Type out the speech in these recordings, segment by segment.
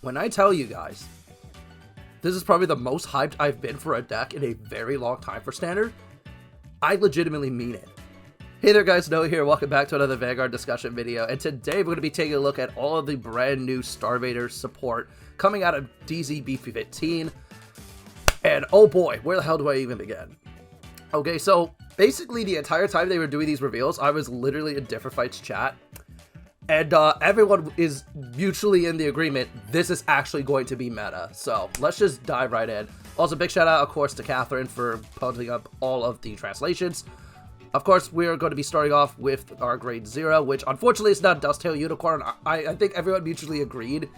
When I tell you guys, this is probably the most hyped I've been for a deck in a very long time for Standard, I legitimately mean it. Hey there guys, Noah here, welcome back to another Vanguard discussion video, and today we're going to be taking a look at all of the brand new Starvader support coming out of DZB15, and oh boy, where the hell do I even begin? Okay, so basically the entire time they were doing these reveals, I was literally in Different Fights chat, and everyone is mutually in the agreement, this is actually going to be meta, so let's just dive right in. Also, big shout out, of course, to Catherine for putting up all of the translations. Of course, we're going to be starting off with our grade 0, which unfortunately is not Dusttail Unicorn. I think everyone mutually agreed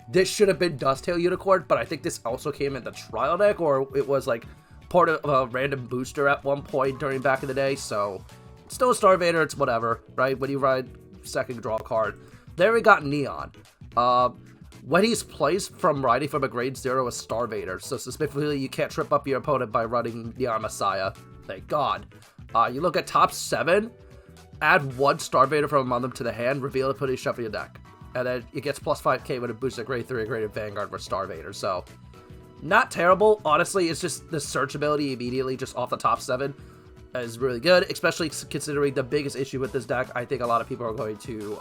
this should have been Dusttail Unicorn, but I think this also came in the trial deck, or it was like part of a random booster at one point during back in the day, so it's still a Starvader, it's whatever, right? When you ride second draw card. There we got Neon. When he's placed from riding from a grade 0 a Starvader, so specifically you can't trip up your opponent by running Neon Messiah. Thank God. You look at top 7, add 1 Starvader from among them to the hand, reveal it, put it, shuffle your deck. And then it gets plus 5k when it boosts a grade 3 or greater Vanguard with Starvader. So, not terrible. Honestly, it's just the searchability immediately just off the top 7 is really good, especially considering the biggest issue with this deck I think a lot of people are going to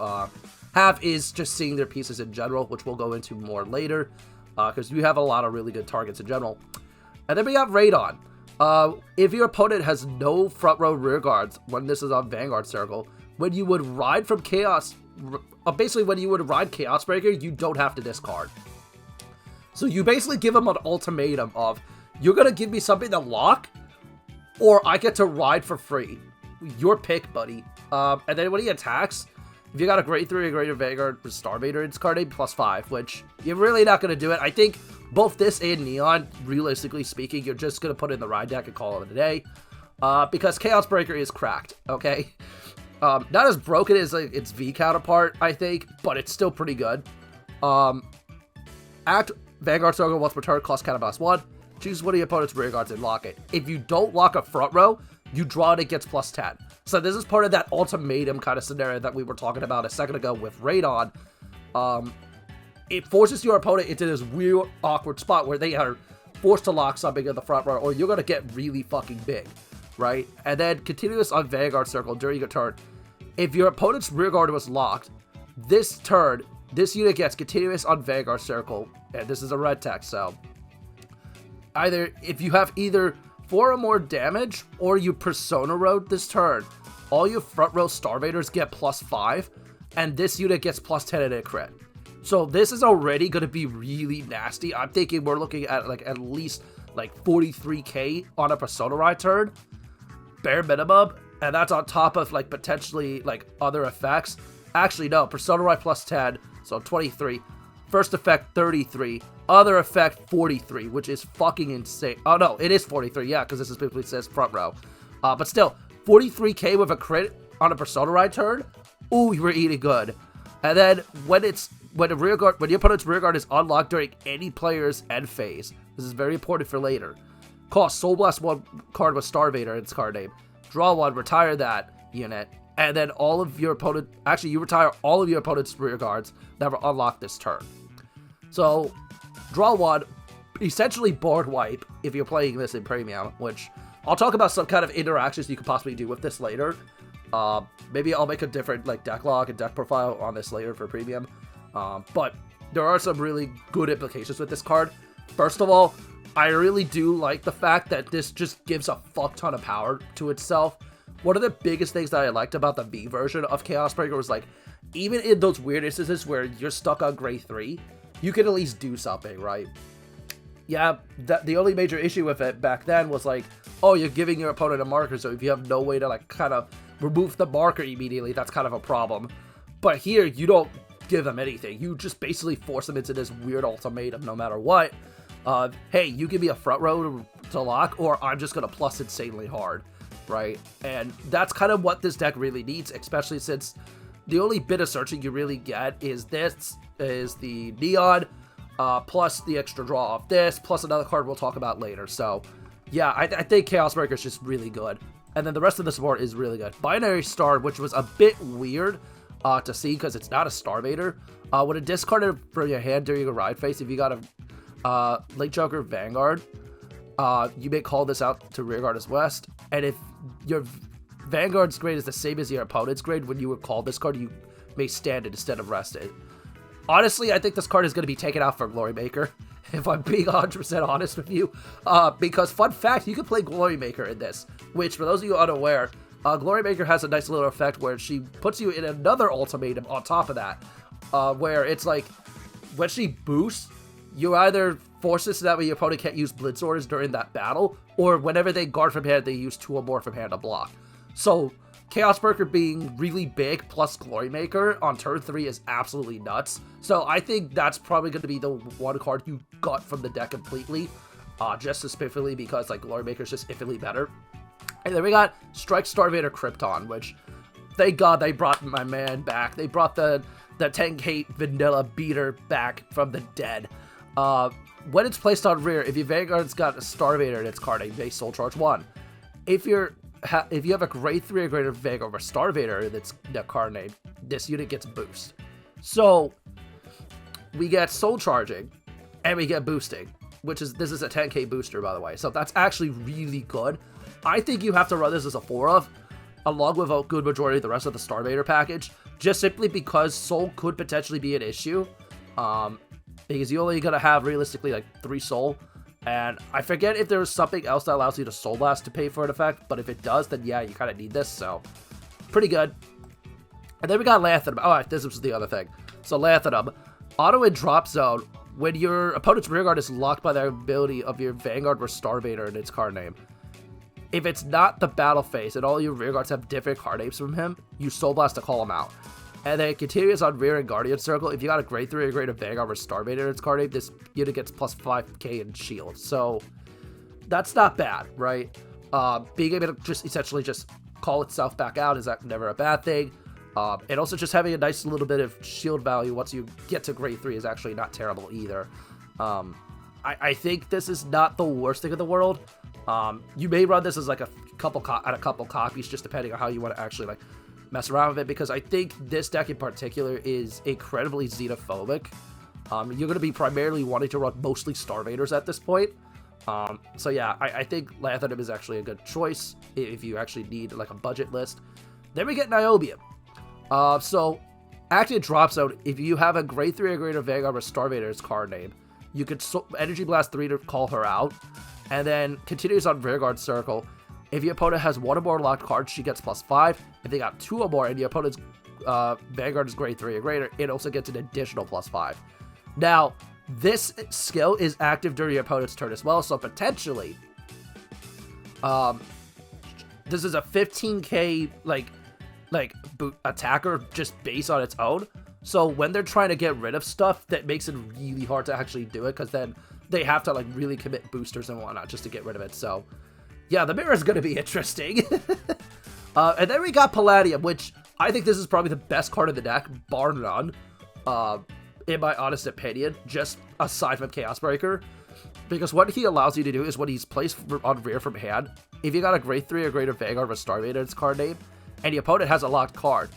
have is just seeing their pieces in general, which we'll go into more later, because you have a lot of really good targets in general. And then we got Radon. If your opponent has no front row rear guards when this is on Vanguard Circle, when you would ride from Chaos, basically when you would ride Chaos Breaker, you don't have to discard. So you basically give him an ultimatum of, you're going to give me something to lock, or I get to ride for free. Your pick, buddy. And then when he attacks, if you got a grade 3 or greater Vanguard with Starvader, it's card 8 plus 5, which you're really not going to do it. I think both this and Neon, realistically speaking, you're just going to put in the ride deck and call it a day. Because Chaos Breaker is cracked, okay? Not as broken as like, its V counterpart, I think, but it's still pretty good. Act Vanguard Circle once per turn, cost counterboss 1. Choose one of your opponent's rear guards and lock it. If you don't lock a front row, you draw it, it gets plus 10. So this is part of that ultimatum kind of scenario that we were talking about a second ago with Radon. It forces your opponent into this weird, awkward spot where they are forced to lock something in the front row, or you're going to get really fucking big, right? And then continuous on Vanguard Circle during your turn. If your opponent's rear guard was locked, this turn, this unit gets continuous on Vanguard Circle, and this is a red text, so if you have either 4 or more damage, or you Persona Road this turn, all your front row Starvaders get plus 5, and this unit gets plus 10 in a crit. So this is already going to be really nasty. I'm thinking we're looking at like at least like 43k on a Persona Ride turn, bare minimum, and that's on top of like potentially like other effects. Actually, no, Persona Ride plus 10, so 23. First effect 33, other effect 43, which is fucking insane. Oh no, it is 43, yeah, because this is specifically says front row. But still, 43k with a crit on a Persona Ride turn. Ooh, you were eating good. And then when your opponent's rear guard is unlocked during any player's end phase, this is very important for later. Cost Soul Blast 1 card with Starvader in its card name. Draw 1, retire that unit, and then all of your opponent, actually you retire all of your opponent's rear guards that were unlocked this turn. So, draw 1, essentially board wipe if you're playing this in Premium, which I'll talk about some kind of interactions you could possibly do with this later. Maybe I'll make a different like deck log and deck profile on this later for Premium. But there are some really good implications with this card. First of all, I really do like the fact that this just gives a fuck ton of power to itself. One of the biggest things that I liked about the V version of Chaos Breaker was like, even in those weird instances where you're stuck on grade 3, you can at least do something, right? Yeah, the only major issue with it back then was like, oh, you're giving your opponent a marker, so if you have no way to like kind of remove the marker immediately, that's kind of a problem. But here, you don't give them anything. You just basically force them into this weird ultimatum no matter what. Hey, you give me a front row to lock, or I'm just going to plus insanely hard, right? And that's kind of what this deck really needs, especially since the only bit of searching you really get is the Neon, plus the extra draw of this, plus another card we'll talk about later. So, yeah, I think Chaos Breaker is just really good. And then the rest of the support is really good. Binary Star, which was a bit weird. to see because it's not a Starvader. When it discarded from your hand during a ride phase, if you got a Late Joker Vanguard, you may call this out to rearguard as West. And if your Vanguard's grade is the same as your opponent's grade, when you would call this card, you may stand it instead of rest it. Honestly, I think this card is going to be taken out for Glory Maker, if I'm being 100% honest with you. Because, fun fact, you can play Glory Maker in this, which, for those of you unaware, Glory Maker has a nice little effect where she puts you in another ultimatum on top of that, where it's like, when she boosts, you either force it so that way your opponent can't use Blitz orders during that battle, or whenever they guard from hand, they use 2 or more from hand to block. So, Chaos Breaker being really big plus Glory Maker on turn 3 is absolutely nuts. So I think that's probably going to be the one card you got from the deck completely. Just specifically because like Glory Maker is just infinitely better. And then we got Strike Starvader Krypton, which thank God they brought my man back. They brought the 10k vanilla beater back from the dead. When it's placed on rear, if your Vanguard's got a Starvader in its card name, they Soul Charge 1. If you have a grade 3 or greater Vanguard or Starvader in its card name, this unit gets boost. So we get Soul Charging and we get boosting, this is a 10k booster, by the way. So that's actually really good. I think you have to run this as a 4-of, along with a good majority of the rest of the Starvader package, just simply because Soul could potentially be an issue. Because you're only going to have realistically like 3 Soul. And I forget if there's something else that allows you to Soul Blast to pay for an effect, but if it does, then yeah, you kind of need this, so pretty good. And then we got Lanthanum. Oh, this was the other thing. So Lanthanum, auto and drop zone, when your opponent's rearguard is locked by the ability of your Vanguard or Starvader in its card name. If it's not the battle phase and all your rearguards have different card names from him, you Soul Blast to call him out. And then it continues on Rear and Guardian Circle. If you got a grade 3 or greater Vanguard or Starvader in its card name, this unit gets plus 5k in shield. So that's not bad, right? Being able to just essentially just call itself back out is never a bad thing. And also just having a nice little bit of shield value once you get to grade 3 is actually not terrible either. I think this is not the worst thing in the world. You may run this as like a couple copies, just depending on how you want to actually like mess around with it, because I think this deck in particular is incredibly xenophobic. You're going to be primarily wanting to run mostly Starvaders at this point. So yeah, I think Lanthanum is actually a good choice if you actually need like a budget list. Then we get Niobium. So active drop zone, if you have a grade 3 or greater Vanguard or Starvader's card name, you could Energy Blast 3 to call her out, and then continues on Rearguard Circle. If your opponent has 1 or more locked cards, she gets plus 5. If they got 2 or more and your opponent's Vanguard is grade 3 or greater, it also gets an additional plus 5. Now, this skill is active during your opponent's turn as well, so potentially, this is a 15k attacker just based on its own. So when they're trying to get rid of stuff, that makes it really hard to actually do it, because then they have to like really commit boosters and whatnot just to get rid of it. So yeah, the mirror is going to be interesting. And then we got Palladium, which I think this is probably the best card in the deck, bar none, in my honest opinion, just aside from Chaos Breaker. Because what he allows you to do is when he's placed on rear from hand, if you got a grade 3 or greater Vanguard or Starvader in its card name, and your opponent has a locked card,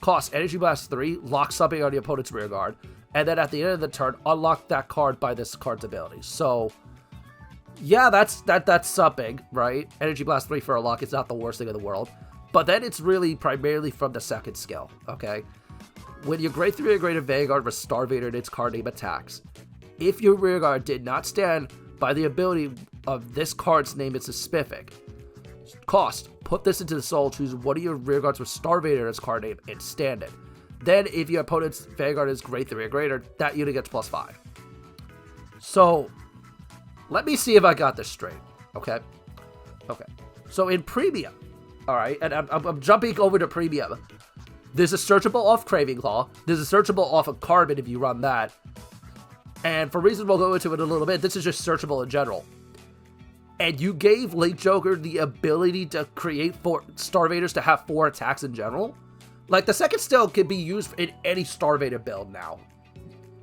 cost Energy Blast 3, lock something on your opponent's rear guard, and then at the end of the turn, unlock that card by this card's ability. So yeah, that's something, right? Energy Blast 3 for a lock is not the worst thing in the world. But then it's really primarily from the second skill, okay? When your grade 3 or greater Vanguard or Starvader in its card name attacks, if your rearguard did not stand by the ability of this card's name is specific, cost, put this into the soul, choose one of your rearguards with Starvader in its card name, and stand it. Then if your opponent's Vanguard is grade 3 or greater, that unit gets plus 5. So let me see if I got this straight, okay? Okay, so in Premium, all right, and I'm jumping over to Premium. There's a searchable off Craving Claw. There's a searchable off of Carbon if you run that. And for reasons we'll go into it in a little bit, this is just searchable in general. And you gave Late Joker the ability to create 4 Starvaders to have 4 attacks in general. Like, the second skill can be used in any Starvader build now,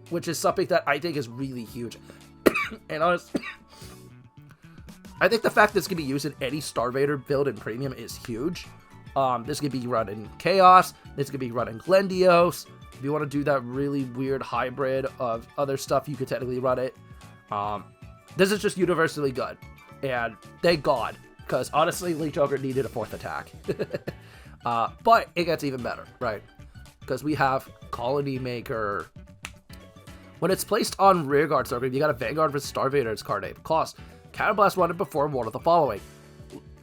which is something that I think is really huge. And honestly, I think the fact that this can be used in any Starvader build in Premium is huge. This could be running Chaos. This could be running Glendios. If you want to do that really weird hybrid of other stuff, you could technically run it. This is just universally good. And thank God, because honestly, Leech Ogre needed a 4th attack. But it gets even better, right? Because we have Colony Maker. When it's placed on Rearguard Circle, you got a Vanguard with Starvader's card name. Cost: Counterblast 1 and perform one of the following.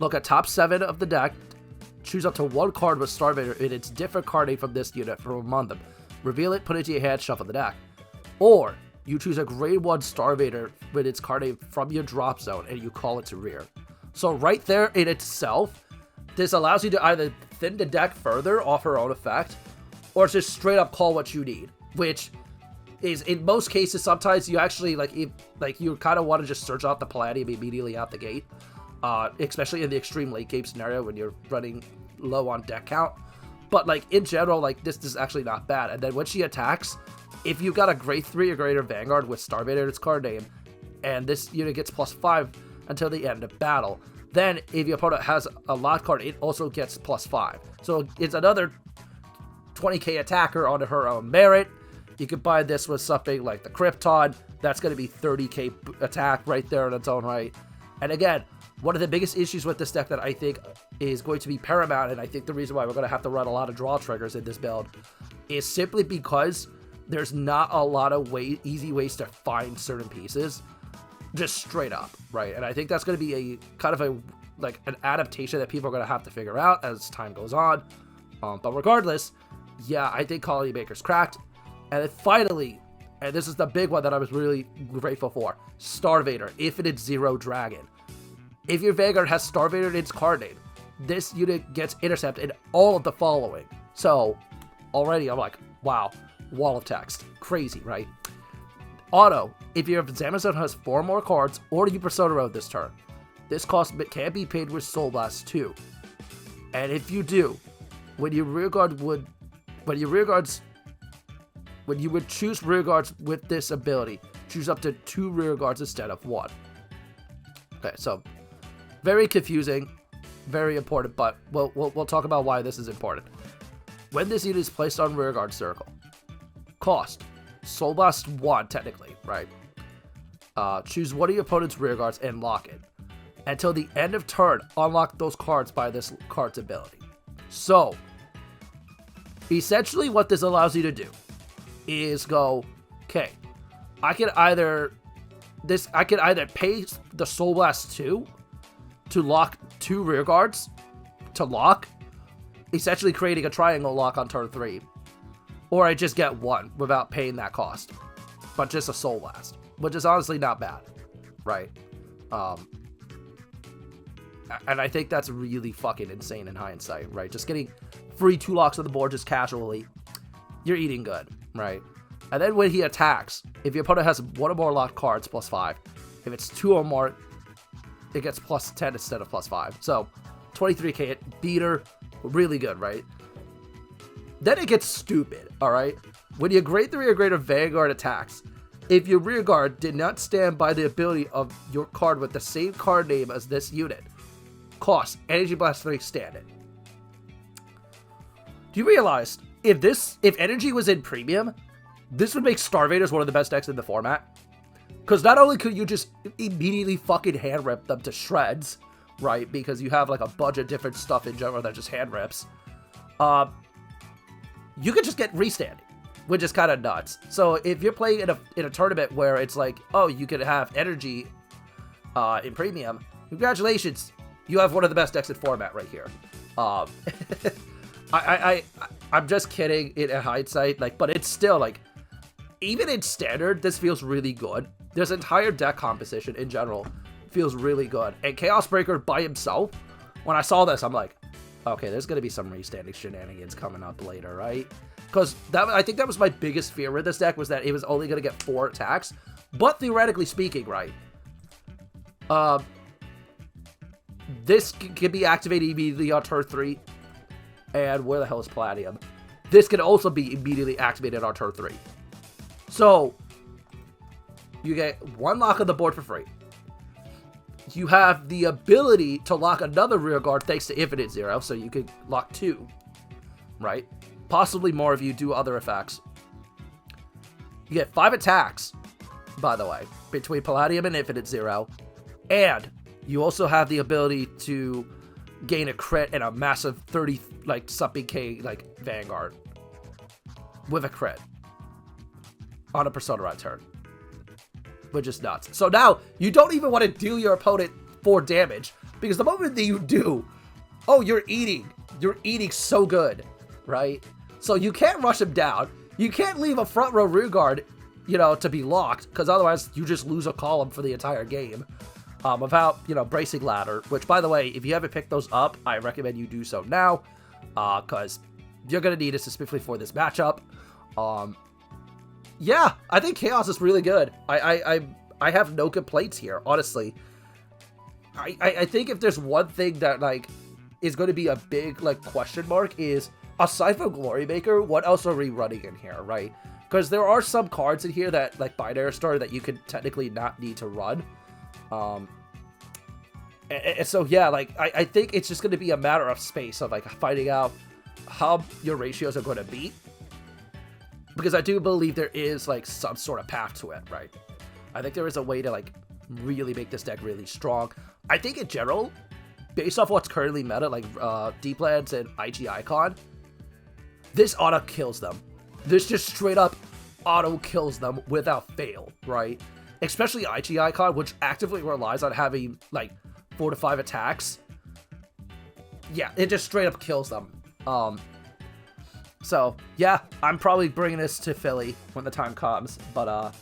Look at top 7 of the deck. Choose up to 1 card with Starvader in its different card name from this unit from among them. Reveal it, put it to your hand, shuffle the deck. Or you choose a grade 1 Starvader with its card name from your drop zone and you call it to rear. So right there in itself, this allows you to either thin the deck further off her own effect, or just straight up call what you need, which is in most cases sometimes you actually you kind of want to just search out the Palladium immediately out the gate, especially in the extreme late game scenario when you're running low on deck count. But like in general, like this is actually not bad. And then when she attacks, if you got a grade 3 or greater Vanguard with Starvader in its card name, and this unit gets +5 until the end of battle, then if your opponent has a lock card, it also gets +5. So it's another 20k attacker on her own merit. You could buy this with something like the Krypton. That's going to be 30k attack right there in its own right. And again, one of the biggest issues with this deck that I think is going to be paramount, and I think the reason why we're going to have to run a lot of draw triggers in this build, is simply because there's not a lot of easy ways to find certain pieces, just straight up, right? And I think that's going to be a kind of an adaptation that people are going to have to figure out as time goes on. But regardless, yeah, I think Colony Maker's cracked. And then finally, and this is the big one that I was really grateful for, Starvader, Infinite Zero Dragon. If your Vanguard has Starvader in its card name, this unit gets intercept in all of the following. So, already I'm like, wow, wall of text. Crazy, right? Auto, if your Examiner Zone has 4 more cards, or you Persona Road this turn. This cost can be paid with Soul Blast 2. And if you do, when you would choose rearguards with this ability, choose up to 2 rearguards instead of 1. Okay, so very confusing, very important, but we'll talk about why this is important. When this unit is placed on rearguard circle, cost Soul Blast 1 technically, right? Choose one of your opponent's rearguards and lock it. Until the end of turn, unlock those cards by this card's ability. So, essentially what this allows you to do is go, okay, I can either pay the Soul Blast 2 to lock 2 rearguards to lock, essentially creating a triangle lock on turn 3, or I just get 1 without paying that cost, but just a Soul Blast, which is honestly not bad, right? And I think that's really fucking insane in hindsight, right? Just getting free 2 locks on the board just casually, you're eating good, right? And then when he attacks, if your opponent has 1 or more locked cards, +5. If it's 2 or more, it gets +10 instead of +5. So 23k beater, really good, right? Then it gets stupid, all right? When your grade 3 or greater Vanguard attacks, if your rearguard did not stand by the ability of your card with the same card name as this unit, cost Energy Blast 3 standard. Do you realize if Energy was in premium, this would make Starvaders one of the best decks in the format? Because not only could you just immediately fucking hand rip them to shreds, right? Because you have like a bunch of different stuff in general that just hand rips. You could just get restanding, which is kind of nuts. So if you're playing in a tournament where it's like, oh, you could have Energy in premium, congratulations, you have one of the best decks in format right here. I'm just kidding in hindsight, but it's still even in standard, this feels really good. This entire deck composition in general feels really good. And Chaos Breaker by himself, when I saw this, I'm like, okay, there's gonna be some restanding shenanigans coming up later, right? Because I think that was my biggest fear with this deck, was that it was only gonna get 4 attacks. But theoretically speaking, right? This can be activated immediately on turn 3. And where the hell is Palladium? This can also be immediately activated on turn 3. So, you get 1 lock on the board for free. you have the ability to lock another rear guard thanks to Infinite Zero, so you could lock 2, right? Possibly more if you do other effects. You get 5 attacks, by the way, between Palladium and Infinite Zero, and you also have the ability to gain a crit and a massive 30, like, something K, like, Vanguard with a crit on a Persona Red turn, which is nuts. So now, you don't even want to deal your opponent 4 damage, because the moment that you do, oh, you're eating so good, right? So you can't rush him down. You can't leave a front row rear guard, you know, to be locked, because otherwise you just lose a column for the entire game. Without, you know, bracing ladder, which, by the way, if you haven't picked those up, I recommend you do so now, because you're going to need it specifically for this matchup. Yeah, I think Chaos is really good. I have no complaints here, honestly. I think if there's one thing that, like, is going to be a big, like, question mark is, aside from Glory Maker, what else are we running in here, right? Because there are some cards in here that, like, Binary Star, that you could technically not need to run. And so, yeah, like, I think it's just going to be a matter of space of, like, finding out how your ratios are going to be. Because I do believe there is, like, some sort of path to it, right? I think there is a way to, like, really make this deck really strong. I think in general, based off what's currently meta, like, Deep Lands and IG Icon, this auto kills them. This just straight up auto kills them without fail, right? Especially IG Icon, which actively relies on having, like, 4 to 5 attacks. Yeah, it just straight up kills them. So, yeah, I'm probably bringing this to Philly when the time comes. But,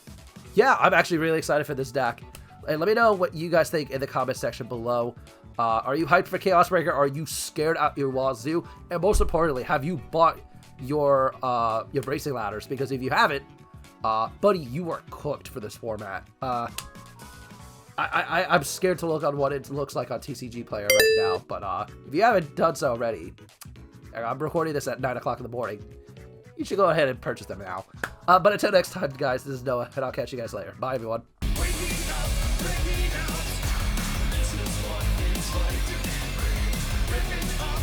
yeah, I'm actually really excited for this deck. And let me know what you guys think in the comment section below. Are you hyped for Chaos Breaker? Are you scared out your wazoo? And most importantly, have you bought your bracing ladders? Because if you haven't, buddy, you are cooked for this format. I'm scared to look on what it looks like on TCG Player right now, but if you haven't done so already, I'm recording this at 9 o'clock in the morning. You should go ahead and purchase them now. But until next time, guys, this is Noah, and I'll catch you guys later. Bye, everyone. This is what it's like to be free. Ripping up